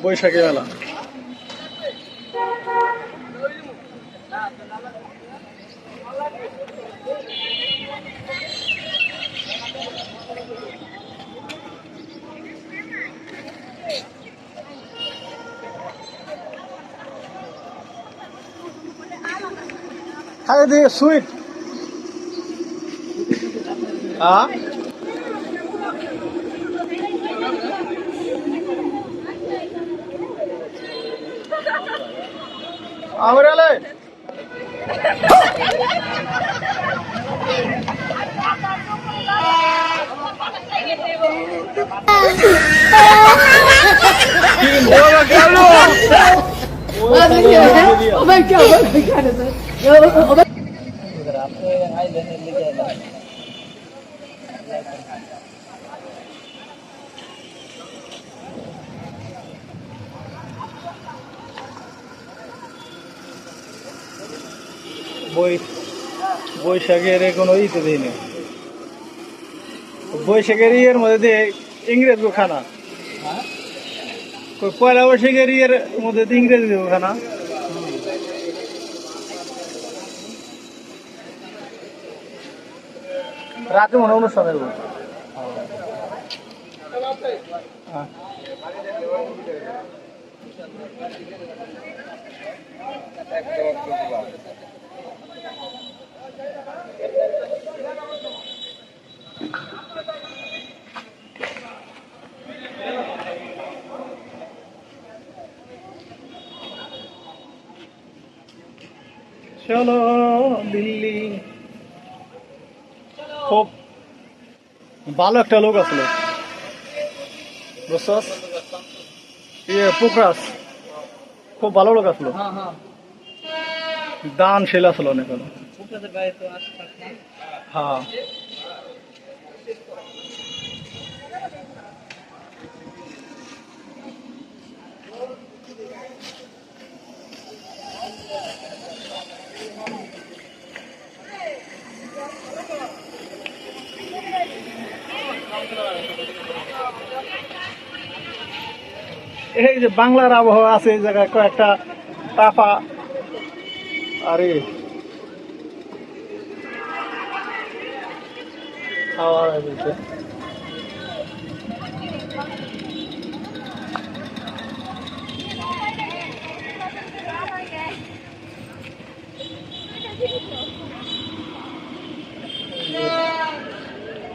বৈশাখী মেলা। খাই দিয়ে সুইট আমরালে বৈশাখের কোনো ই তো দিই না, বৈশাখের ইয়ের মধ্যে দিয়ে ইংরেজ খানা, পয়লা বৈশাখের ইয়ের মধ্যে দিয়ে ইংরেজ খানা। রাতে মনে অনুষ্ঠানের চলো দিল্লি। খুব ভালো একটা লোক আসলো, বুঝছস? পোকরাস খুব ভালো লোক আসলো, দানশীল আসলো অনেক। হ্যাঁ এই যে বাংলার আবহাওয়া আছে এই জায়গায় কয়েকটা তাপা। আরে হাওয়া বলছে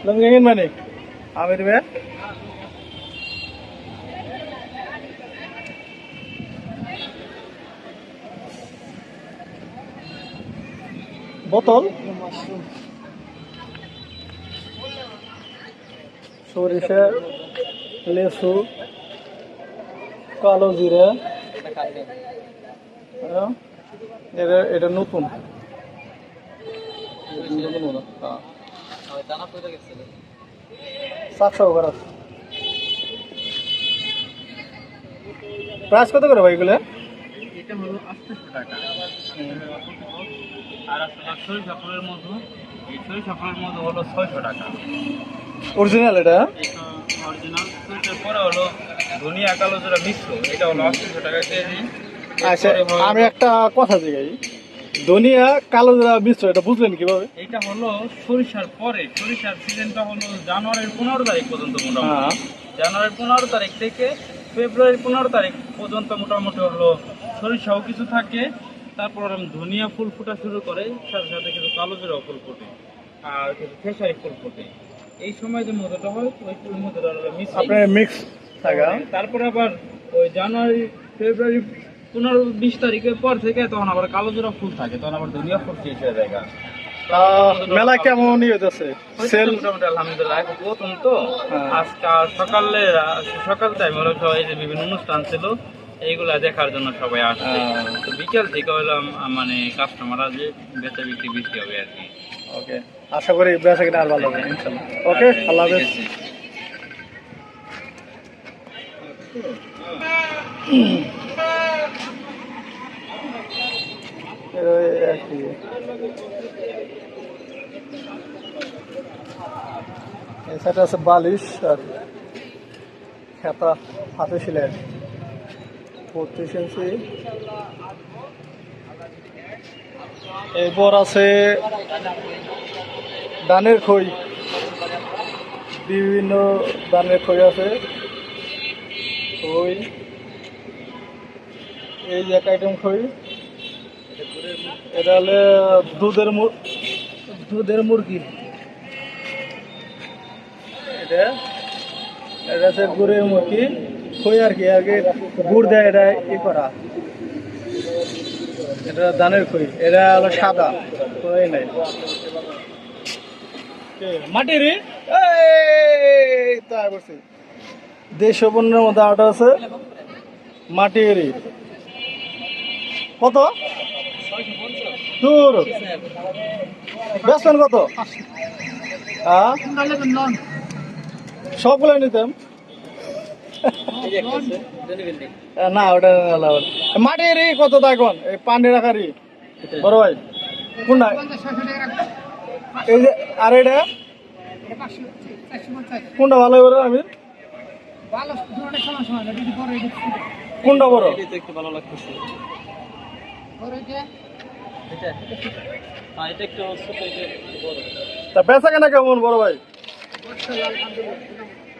lengengin mana? Amir be? Botol? সরিষা, লেসু, কালো জিরা, এটা নতুন। প্রাইস কত করে ভাই এগুলো? এটা হলো 800 টাকা। আর সরিষা ফুলের মধু, এই সরিষা ফুলের মধু হলো 600 টাকা অরিজিনাল। এটা অরিজিনাল। পরে হলো ধনিয়া কালো জিরা মিশ্র, এটা হলো 800 টাকা কেজি। আচ্ছা, আমি একটা কথা জিজ্ঞাসি, ধনিয়া কালো জিরা মিশ্র এটা বুঝলেন কিভাবে? এটা হলো সরিষার পরে, সরিষার সিজনটা হলো জানুয়ারির 15 তারিখ পর্যন্ত মোটামুটি। জানুয়ারির 15 তারিখ থেকে ফেব্রুয়ারির 15 তারিখ পর্যন্ত মোটামুটি হলো সরিষাও কিছু থাকে। তারপর ধনিয়া ফুল ফোটা শুরু করে, সাথে সাথে কিছু কালো জিরাও ফুল ফোটে আর কিছু খেসারি ফুল ফোটে। এই সময় যে মধুটা হয় ওই ফুল মধুটা মিক্স থাকে। তারপরে আবার ওই জানুয়ারি ফেব্রুয়ারি 15-20 তারিখের পর থেকে তখন আবার কালো জিরা ফুল থাকে, তখন আবার ধনিয়া ফুল শেষ হয়ে যায়। মেলা কেমন হইতেছে? সেল মোটামুটি আলহামদুলিল্লাহ। প্রথম তো আজকে সকাল টাইম হলো সবাই যে বিভিন্ন অনুষ্ঠান ছিল এইগুলা দেখার জন্য সবাই আসছে। তো বিকেল থেকে হলাম মানে কাস্টমাররা যে বেচা বিক্রি বেশি হবে আর কি। ওকে, আশা করি বেচা কিনা আর ভালো হবে ইনশাআল্লাহ। ওকে, আল্লাহ হাফেজ। সেটা আছে বালিশ আর খেতা হাতে সেলাই। 32 ইঞ্চি। এরপর আছে ধানের খই, বিভিন্ন ধানের খই আছে। খই এই যে এক আইটেম খই, এটা হলে দুধের মুরগি। এটা এটা হচ্ছে গুড়ের মুরগি, খই আর কি গুড় দেয়, এটা ই করা। এটা ধানের খই, এটা হলো সাদা, খই নাই। মাটির তাই বলছি, দেড়শো পণ্যের মধ্যে আটা আছে মাটির। কত দূর বেসন কত? হ্যাঁ সবগুলো নিতাম না, ওটা মাটির কত এখন এই পানি রাখারই বড় ভাই কোনটা? এই যে আর এটা কোনটা ভালো বলো? আমি কোনটা বড়? ভালো লাগতেছে তা বেচা কেনা কেমন বড় ভাই?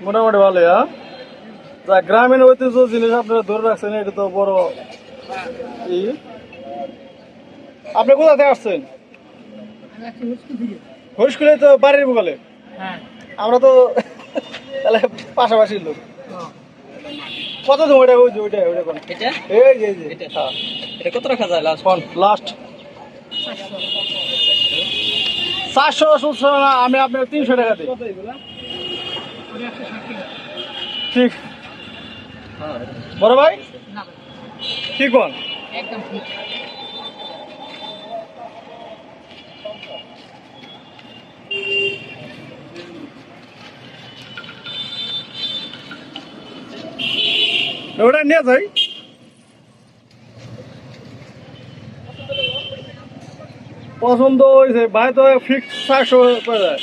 মোটামুটি ভালো। হ্যাঁ, যা গ্রামীণ ঐতিহ্য জিনিস আপনারা ধরে রাখছেন, এটা তো বড় ই। আপনি কোথা থেকে আসছেন? হরিশকুলে তো বাড়ির বলে। আমরা তো তাহলে পাশাপাশি লোক। কত দাম ওইটা? ওই যে ওইটা ওইটা কোন? এটা এই যে এটা এটা কত রাখা যায় লাস্ট? লাস্ট 400 না, আমি আপনার 300 টাকা দিই। ঠিক বড় ভাই, কি কোন? ওটা নিয়ে যাই। পছন্দ হয়েছে ভাই, তো ফিক্স 400 করে যায়।